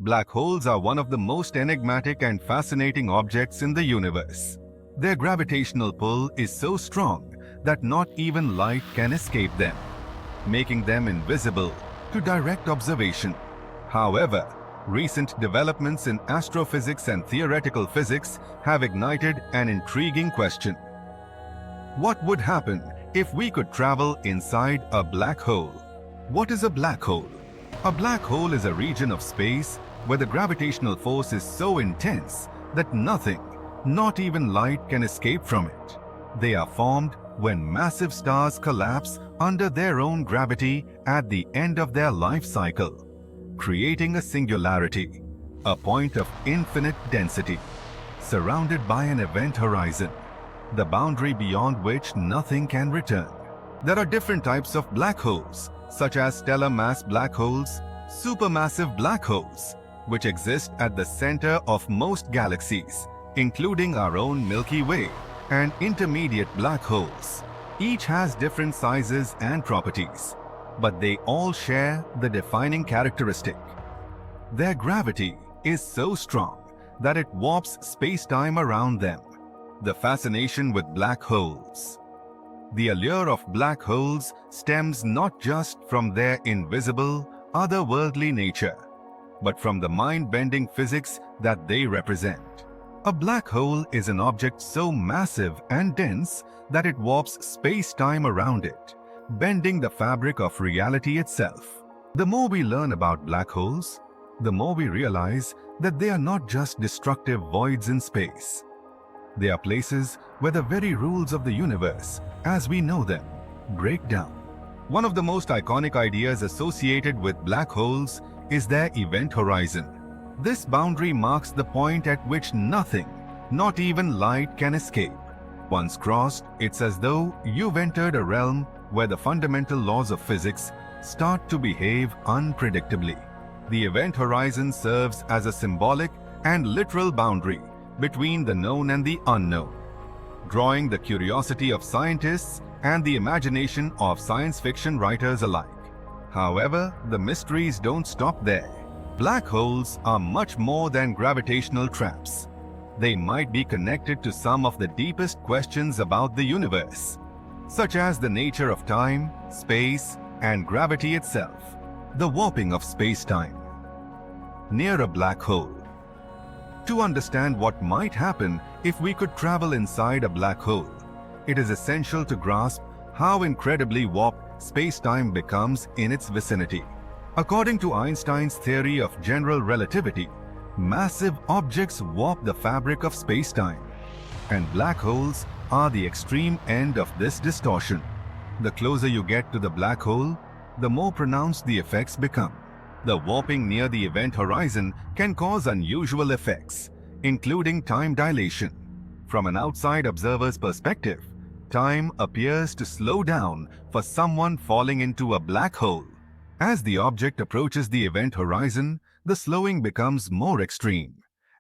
Black holes are one of the most enigmatic and fascinating objects in the universe. Their gravitational pull is so strong that not even light can escape them, making them invisible to direct observation. However, recent developments in astrophysics and theoretical physics have ignited an intriguing question. What would happen if we could travel inside a black hole? What is a black hole? A black hole is a region of space where the gravitational force is so intense that nothing, not even light, can escape from it. They are formed when massive stars collapse under their own gravity at the end of their life cycle, creating a singularity, a point of infinite density, surrounded by an event horizon, the boundary beyond which nothing can return. There are different types of black holes, such as stellar mass black holes, supermassive black holes, which exist at the center of most galaxies, including our own Milky Way, and intermediate black holes. Each has different sizes and properties, but they all share the defining characteristic. Their gravity is so strong that it warps space-time around them. The fascination with black holes. The allure of black holes stems not just from their invisible, otherworldly nature, but from the mind-bending physics that they represent. A black hole is an object so massive and dense that it warps space-time around it, bending the fabric of reality itself. The more we learn about black holes, the more we realize that they are not just destructive voids in space. They are places where the very rules of the universe, as we know them, break down. One of the most iconic ideas associated with black holes is their event horizon. This boundary marks the point at which nothing, not even light, can escape. Once crossed, it's as though you've entered a realm where the fundamental laws of physics start to behave unpredictably. The event horizon serves as a symbolic and literal boundary between the known and the unknown, drawing the curiosity of scientists and the imagination of science fiction writers alike. However, the mysteries don't stop there. Black holes are much more than gravitational traps. They might be connected to some of the deepest questions about the universe, such as the nature of time, space, and gravity itself, the warping of space-time. Near a black hole. To understand what might happen if we could travel inside a black hole, it is essential to grasp how incredibly warped space-time becomes in its vicinity. According to Einstein's theory of general relativity, massive objects warp the fabric of space-time, and black holes are the extreme end of this distortion. The closer you get to the black hole, the more pronounced the effects become. The warping near the event horizon can cause unusual effects, including time dilation. From an outside observer's perspective, time appears to slow down for someone falling into a black hole. As the object approaches the event horizon, the slowing becomes more extreme,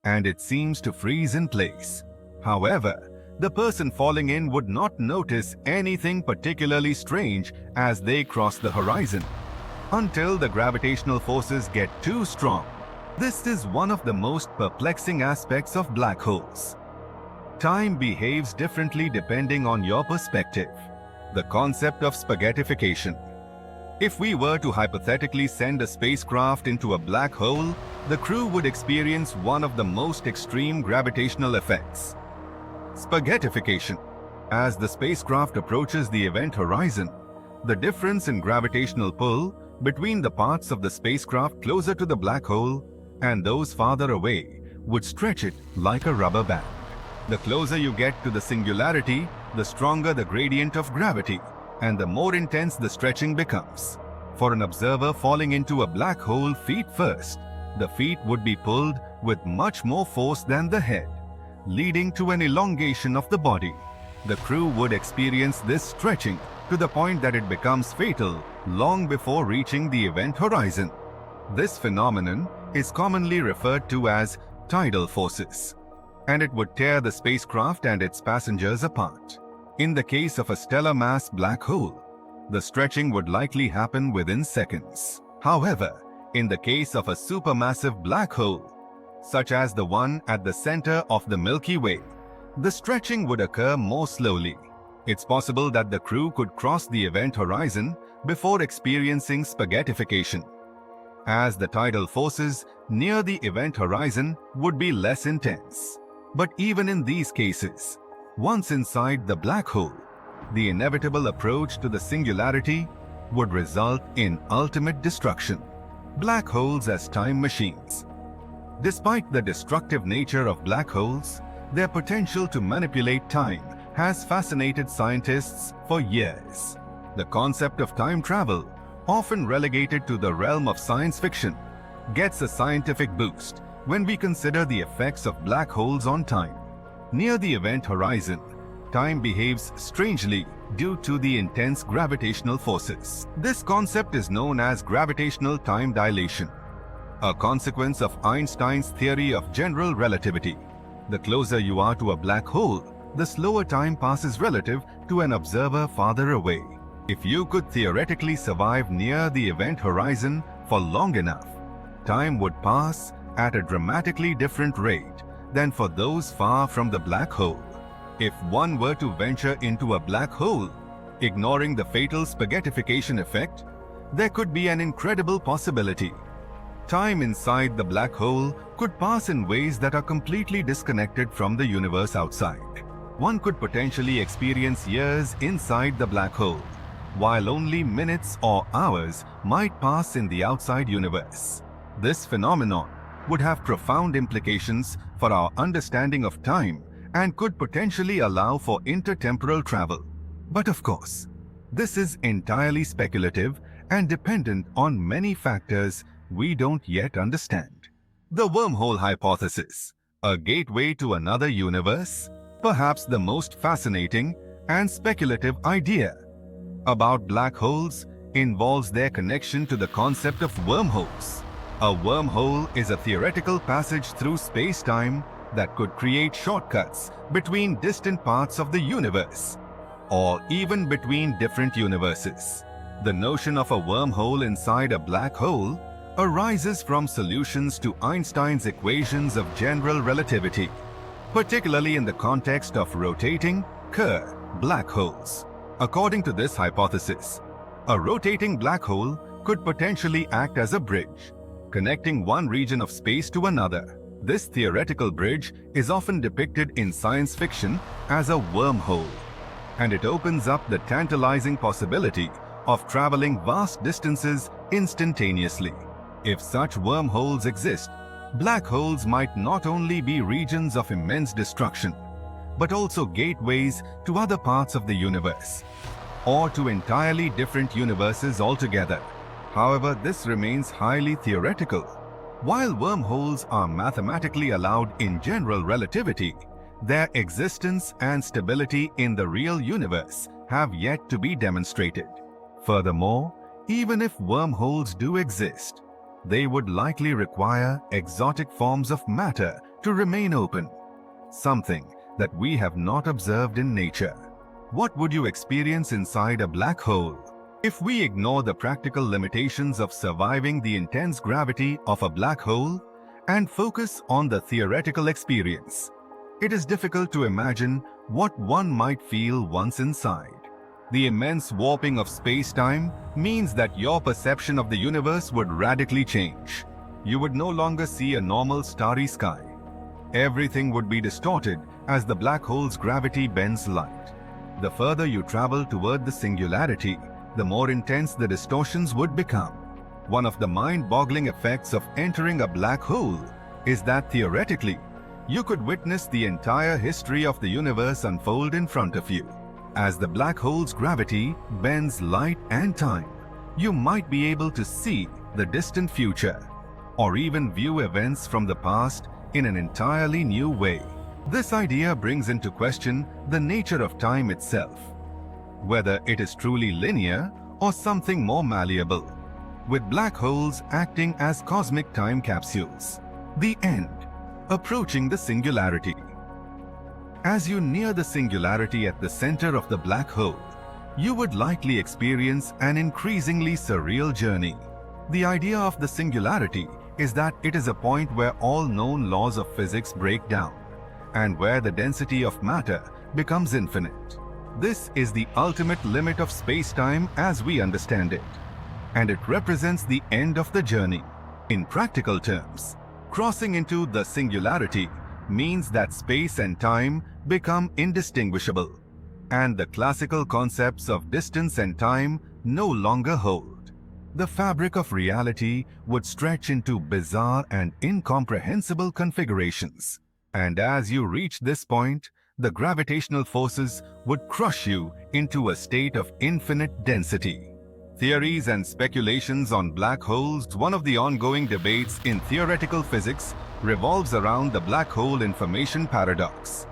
and it seems to freeze in place. However, the person falling in would not notice anything particularly strange as they cross the horizon, until the gravitational forces get too strong. This is one of the most perplexing aspects of black holes. Time behaves differently depending on your perspective. The concept of spaghettification. If we were to hypothetically send a spacecraft into a black hole, the crew would experience one of the most extreme gravitational effects. Spaghettification. As the spacecraft approaches the event horizon, the difference in gravitational pull between the parts of the spacecraft closer to the black hole and those farther away would stretch it like a rubber band. The closer you get to the singularity, the stronger the gradient of gravity, and the more intense the stretching becomes. For an observer falling into a black hole feet first, the feet would be pulled with much more force than the head, leading to an elongation of the body. The crew would experience this stretching to the point that it becomes fatal long before reaching the event horizon. This phenomenon is commonly referred to as tidal forces, and it would tear the spacecraft and its passengers apart. In the case of a stellar mass black hole, the stretching would likely happen within seconds. However, In the case of a supermassive black hole, such as the one at the center of the Milky Way, the stretching would occur more slowly. It's possible that the crew could cross the event horizon before experiencing spaghettification, as the tidal forces near the event horizon would be less intense. But even in these cases, once inside the black hole, the inevitable approach to the singularity would result in ultimate destruction. Black holes as time machines. Despite the destructive nature of black holes, their potential to manipulate time has fascinated scientists for years. The concept of time travel, often relegated to the realm of science fiction, gets a scientific boost when we consider the effects of black holes on time. Near the event horizon, time behaves strangely due to the intense gravitational forces. This concept is known as gravitational time dilation, a consequence of Einstein's theory of general relativity. The closer you are to a black hole, the slower time passes relative to an observer farther away. If you could theoretically survive near the event horizon for long enough, time would pass at a dramatically different rate than for those far from the black hole. If one were to venture into a black hole, ignoring the fatal spaghettification effect, there could be an incredible possibility. Time inside the black hole could pass in ways that are completely disconnected from the universe outside. One could potentially experience years inside the black hole, while only minutes or hours might pass in the outside universe. This phenomenon would have profound implications for our understanding of time and could potentially allow for intertemporal travel. But of course, this is entirely speculative and dependent on many factors we don't yet understand. The wormhole hypothesis, a gateway to another universe, perhaps the most fascinating and speculative idea about black holes involves their connection to the concept of wormholes. A wormhole is a theoretical passage through space-time that could create shortcuts between distant parts of the universe, or even between different universes. The notion of a wormhole inside a black hole arises from solutions to Einstein's equations of general relativity, particularly in the context of rotating Kerr black holes. According to this hypothesis, a rotating black hole could potentially act as a bridge, connecting one region of space to another. This theoretical bridge is often depicted in science fiction as a wormhole, and it opens up the tantalizing possibility of traveling vast distances instantaneously. If such wormholes exist, black holes might not only be regions of immense destruction, but also gateways to other parts of the universe, or to entirely different universes altogether. However, this remains highly theoretical. While wormholes are mathematically allowed in general relativity, their existence and stability in the real universe have yet to be demonstrated. Furthermore, even if wormholes do exist, they would likely require exotic forms of matter to remain open, something that we have not observed in nature. What would you experience inside a black hole? If we ignore the practical limitations of surviving the intense gravity of a black hole and focus on the theoretical experience, it is difficult to imagine what one might feel once inside. The immense warping of space-time means that your perception of the universe would radically change. You would no longer see a normal starry sky. Everything would be distorted as the black hole's gravity bends light. The further you travel toward the singularity, the more intense the distortions would become. One of the mind-boggling effects of entering a black hole is that theoretically, you could witness the entire history of the universe unfold in front of you. As the black hole's gravity bends light and time, you might be able to see the distant future, or even view events from the past in an entirely new way. This idea brings into question the nature of time itself, whether it is truly linear or something more malleable, with black holes acting as cosmic time capsules. The end, approaching the singularity. As you near the singularity at the center of the black hole, you would likely experience an increasingly surreal journey. The idea of the singularity is that it is a point where all known laws of physics break down, and where the density of matter becomes infinite. This is the ultimate limit of space-time as we understand it, and it represents the end of the journey. In practical terms, crossing into the singularity means that space and time become indistinguishable, and the classical concepts of distance and time no longer hold. The fabric of reality would stretch into bizarre and incomprehensible configurations, and as you reach this point, the gravitational forces would crush you into a state of infinite density. Theories and speculations on black holes. One of the ongoing debates in theoretical physics revolves around the black hole information paradox.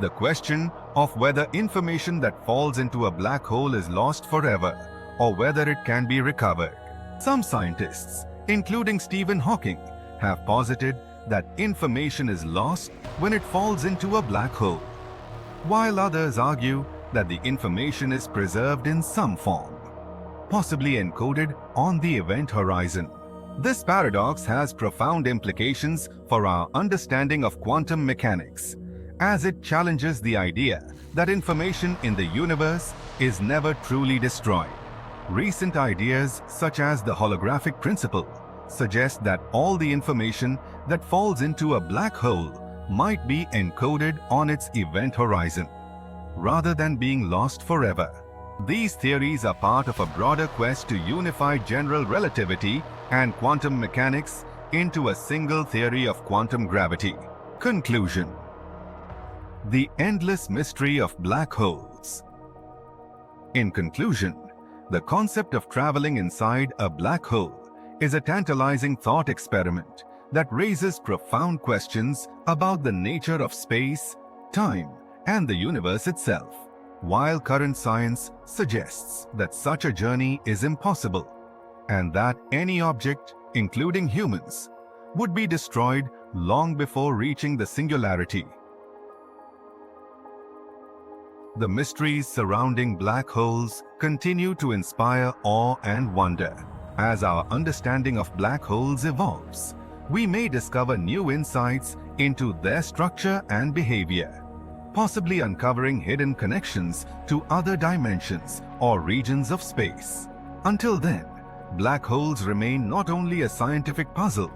The question of whether information that falls into a black hole is lost forever or whether it can be recovered. Some scientists, including Stephen Hawking, have posited that information is lost when it falls into a black hole, while others argue that the information is preserved in some form, possibly encoded on the event horizon. This paradox has profound implications for our understanding of quantum mechanics, as it challenges the idea that information in the universe is never truly destroyed. Recent ideas, such as the holographic principle, suggest that all the information that falls into a black hole might be encoded on its event horizon, rather than being lost forever. These theories are part of a broader quest to unify general relativity and quantum mechanics into a single theory of quantum gravity. Conclusion: the endless mystery of black holes. In conclusion, the concept of traveling inside a black hole is a tantalizing thought experiment that raises profound questions about the nature of space, time, and the universe itself. While current science suggests that such a journey is impossible, and that any object, including humans, would be destroyed long before reaching the singularity, the mysteries surrounding black holes continue to inspire awe and wonder. As our understanding of black holes evolves, we may discover new insights into their structure and behavior, possibly uncovering hidden connections to other dimensions or regions of space. Until then, black holes remain not only a scientific puzzle,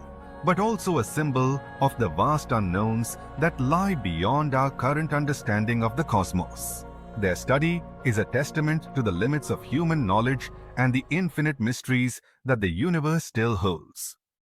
but also a symbol of the vast unknowns that lie beyond our current understanding of the cosmos. Their study is a testament to the limits of human knowledge and the infinite mysteries that the universe still holds.